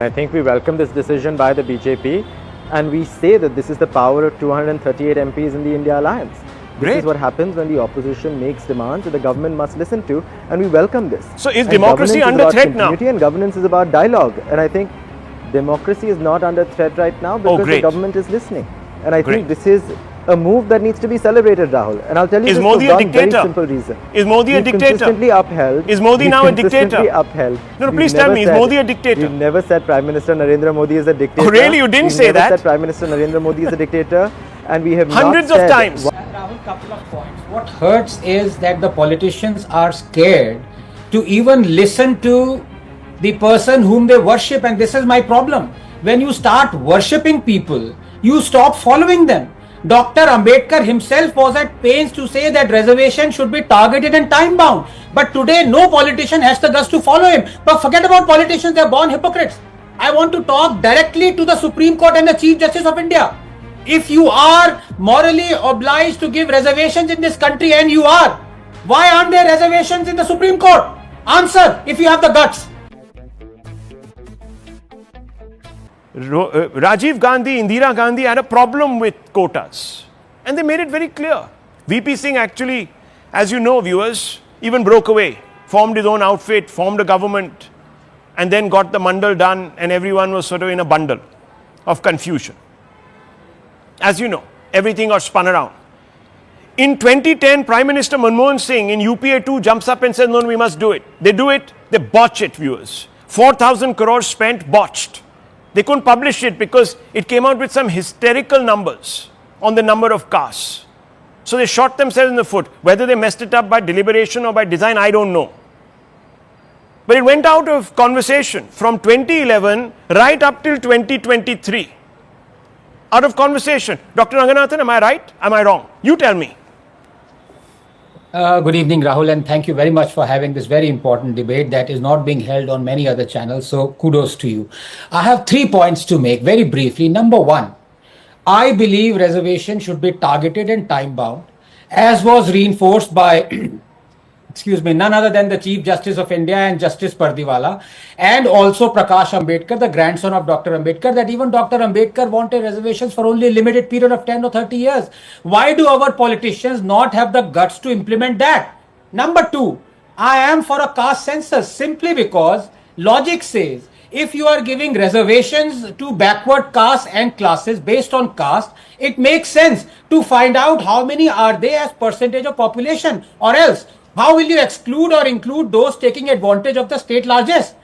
I think we welcome this decision by the BJP, and we say that this is the power of 238 MPs in the India Alliance. This is what happens when the opposition makes demands that the government must listen to, and we welcome this. So is democracy under threat now? And governance is about dialogue, and I think democracy is not under threat right now because the government is listening. And I think this is a move that needs to be celebrated, Rahul. And I'll tell you this for one very simple reason. Is Modi a dictator? Consistently upheld. Is Modi now a dictator? Upheld. No, please tell me, is Modi a dictator? We've never said Prime Minister Narendra Modi is a dictator. Oh, really? You didn't say that? We've never said Prime Minister Narendra Modi is a dictator. And we have hundreds of times. Rahul, couple of points. What hurts is that the politicians are scared to even listen to the person whom they worship, and this is my problem. When you start worshipping people, you stop following them. Dr. Ambedkar himself was at pains to say that reservation should be targeted and time bound. But today, no politician has the guts to follow him. But forget about politicians, they are born hypocrites. I want to talk directly to the Supreme Court and the Chief Justice of India. If you are morally obliged to give reservations in this country, and you are, why aren't there reservations in the Supreme Court? Answer if you have the guts. Rajiv Gandhi, Indira Gandhi had a problem with quotas, and they made it very clear. VP Singh actually, as you know, viewers, even broke away, formed his own outfit, formed a government, and then got the mandal done, and everyone was sort of in a bundle of confusion. As you know, everything got spun around. In 2010, Prime Minister Manmohan Singh in UPA 2 jumps up and says, no, we must do it. They do it, they botch it, viewers. 4,000 crores spent, botched. They couldn't publish it because it came out with some hysterical numbers on the number of castes. So they shot themselves in the foot. Whether they messed it up by deliberation or by design, I don't know. But it went out of conversation from 2011 right up till 2023. Out of conversation. Dr. Ranganathan, am I right? Am I wrong? You tell me. Good evening, Rahul, and thank you very much for having this very important debate that is not being held on many other channels. So kudos to you. I have 3 points to make very briefly. Number one, I believe reservation should be targeted and time bound, as was reinforced by none other than the Chief Justice of India and Justice Pardiwala, and also Prakash Ambedkar, the grandson of Dr. Ambedkar, that even Dr. Ambedkar wanted reservations for only a limited period of 10 or 30 years. Why do our politicians not have the guts to implement that? Number two, I am for a caste census simply because logic says if you are giving reservations to backward castes and classes based on caste, it makes sense to find out how many are they as percentage of population, or else how will you exclude or include those taking advantage of the state largesse?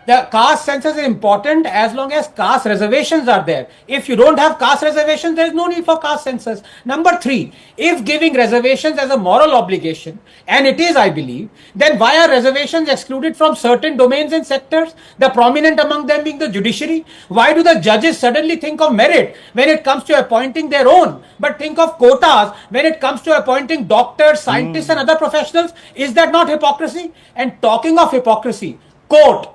The caste census is important as long as caste reservations are there. If you don't have caste reservations, there is no need for caste census. Number three, if giving reservations as a moral obligation, and it is, I believe, then why are reservations excluded from certain domains and sectors, the prominent among them being the judiciary? Why do the judges suddenly think of merit when it comes to appointing their own, but think of quotas when it comes to appointing doctors, scientists and other professionals? Is that not hypocrisy? And talking of hypocrisy, quote,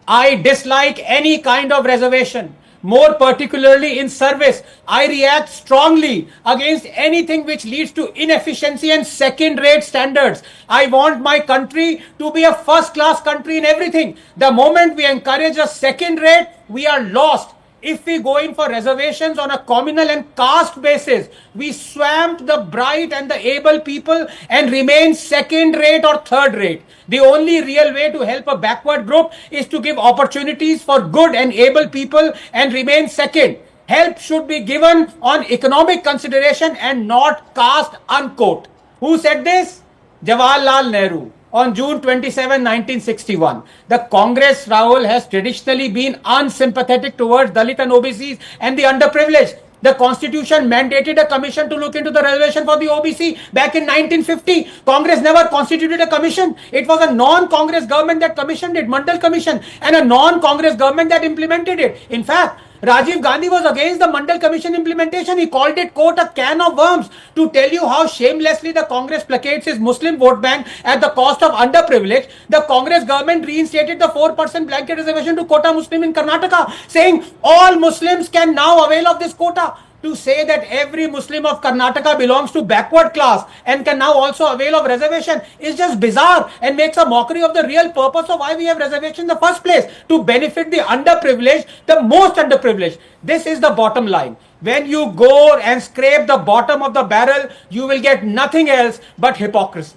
I dislike any kind of reservation, more particularly in service. I react strongly against anything which leads to inefficiency and second-rate standards. I want my country to be a first-class country in everything. The moment we encourage a second-rate, we are lost. If we go in for reservations on a communal and caste basis, we swamp the bright and the able people and remain second-rate or third-rate. The only real way to help a backward group is to give opportunities for good and able people and remain second. Help should be given on economic consideration and not caste, unquote. Who said this? Jawaharlal Nehru. On June 27, 1961, the Congress, Rahul, has traditionally been unsympathetic towards Dalit and OBCs and the underprivileged. The Constitution mandated a commission to look into the reservation for the OBC back in 1950. Congress never constituted a commission. It was a non-Congress government that commissioned it, Mandal Commission, and a non-Congress government that implemented it. In fact, Rajiv Gandhi was against the Mandal Commission implementation. He called it, quote, a can of worms, to tell you how shamelessly the Congress placates its Muslim vote bank at the cost of underprivileged. The Congress government reinstated the 4% blanket reservation to quota Muslim in Karnataka, saying all Muslims can now avail of this quota. to say that every Muslim of Karnataka belongs to backward class and can now also avail of reservation is just bizarre and makes a mockery of the real purpose of why we have reservation in the first place, to benefit the underprivileged, the most underprivileged. This is the bottom line. When you go and scrape the bottom of the barrel, you will get nothing else but hypocrisy.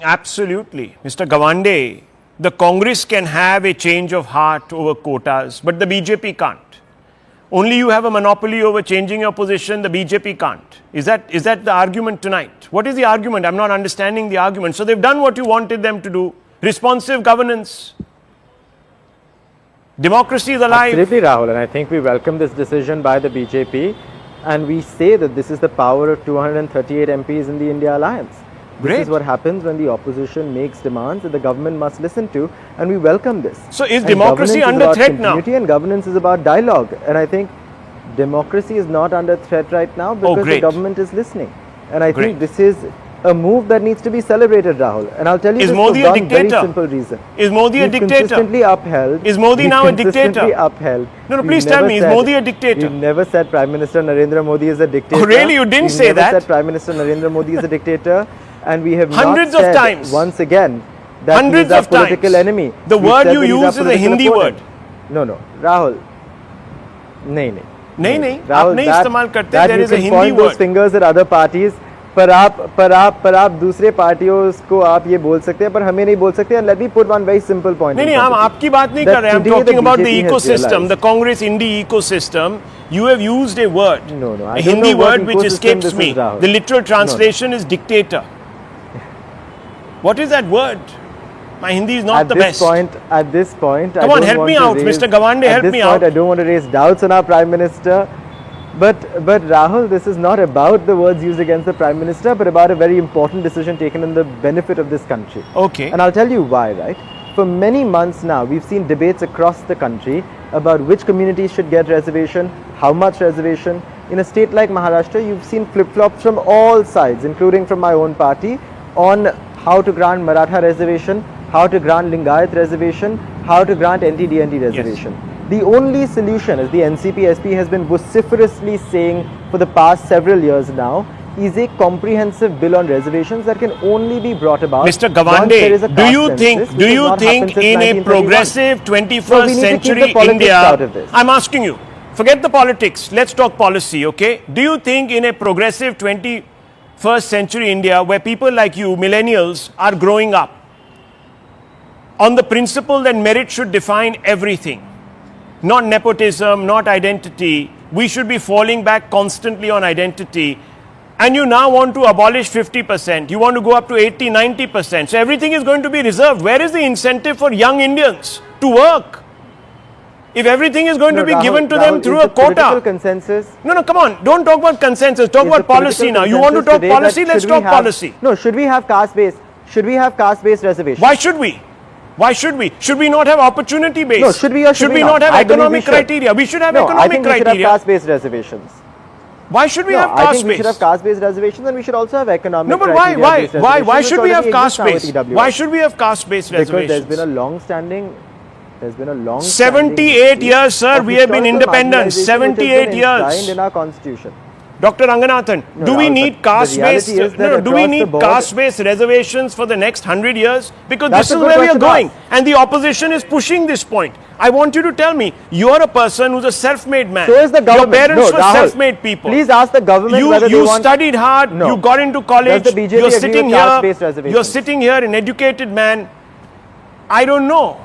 Absolutely. Mr. Gawande, the Congress can have a change of heart over quotas, but the BJP can't. Only you have a monopoly over changing your position, the BJP can't. Is that the argument tonight? What is the argument? I'm not understanding the argument. So they've done what you wanted them to do. Responsive governance. Democracy is alive. Absolutely, Rahul. And I think we welcome this decision by the BJP. And we say that this is the power of 238 MPs in the India Alliance. This is what happens when the opposition makes demands that the government must listen to, and we welcome this. So is democracy under threat now? And governance is about dialogue, and I think democracy is not under threat right now because the government is listening. And I think this is a move that needs to be celebrated, Rahul. And I'll tell you, is Modi a dictator? Very simple reason. Is Modi a dictator? Consistently upheld. Is Modi now a dictator? Upheld. No, please tell me, is Modi a dictator? You've never said Prime Minister Narendra Modi is a dictator. Oh, really? You didn't say that? Never said Prime Minister Narendra Modi is a dictator. And we have hundreds not of said times once again that hundreds he is of our political times. enemy. The word you use is a Hindi word. No, Rahul. नहीं. आप नहीं इस्तेमाल करते. There is a Hindi point word. Those fingers at other parties. पर आप दूसरे पार्टियों को आप ये बोल सकते हैं, पर हमें नहीं बोल सकते. And let me put one very simple point. नहीं, हम आपकी बात नहीं कर रहे. I'm talking about the ecosystem, the Congress Indi ecosystem. You have used a word, a Hindi word which escapes me. The literal translation is dictator. What is that word? My Hindi is not the best. At this point, come on, help me out, Mr. Gawande, help me out. I don't want to raise doubts on our Prime Minister. But Rahul, this is not about the words used against the Prime Minister, but about a very important decision taken in the benefit of this country. Okay. And I'll tell you why, right? For many months now, we've seen debates across the country about which communities should get reservation, how much reservation. In a state like Maharashtra, you've seen flip-flops from all sides, including from my own party, on how to grant Maratha reservation, how to grant Lingayat reservation, how to grant NT-DNT reservation. Yes. The only solution, as the NCP-SP has been vociferously saying for the past several years now, is a comprehensive bill on reservations that can only be brought about. Mr. Gawande, do you think in a progressive 21st century India, I'm asking you, forget the politics, let's talk policy, okay? Do you think in a progressive 21st century India, where people like you, millennials, are growing up on the principle that merit should define everything, not nepotism, not identity, we should be falling back constantly on identity, and you now want to abolish 50%, you want to go up to 80, 90%, so everything is going to be reserved. Where is the incentive for young Indians to work? If everything is going to be given to them through a quota. Consensus. No, come on. Don't talk about consensus. Talk about policy now. You want to talk policy? Let's talk policy. No, should we have caste-based? Should we have caste-based reservation? Why should we? Why should we? Should we not have opportunity-based? No, should we or should we not have economic criteria? We should have economic criteria. I think we should have caste-based reservations. Why should we have caste-based? I think we should have caste-based reservations, and we should also have economic criteria. No, but why should we have caste-based? Why should we have caste-based reservations? Because there's been a long-standing 78 years, sir, we have been independent. 78 years. In our constitution. Dr. Ranganathan, do we need caste-based? Do we need caste-based reservations for the next 100 years? Because this is where we are going, and the opposition is pushing this point. I want you to tell me, you are a person who's a self-made man. So is the government. Your parents were self-made people. Please ask the government whether they want. You studied hard. You got into college. Does the BJP you're sitting here. You're sitting here, an educated man. I don't know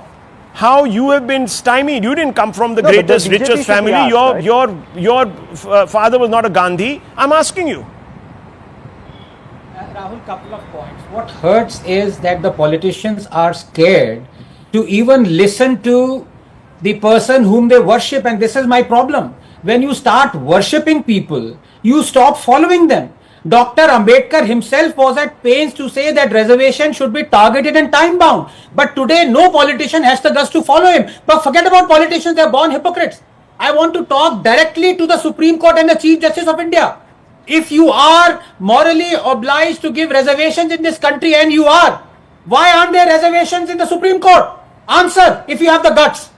how you have been stymied. You didn't come from the greatest, richest family. Your father was not a Gandhi. I'm asking you. Rahul, couple of points. What hurts is that the politicians are scared to even listen to the person whom they worship, and this is my problem. When you start worshipping people, you stop following them. Dr. Ambedkar himself was at pains to say that reservation should be targeted and time-bound. But today, no politician has the guts to follow him. But forget about politicians, they are born hypocrites. I want to talk directly to the Supreme Court and the Chief Justice of India. If you are morally obliged to give reservations in this country, and you are, why aren't there reservations in the Supreme Court? Answer, if you have the guts.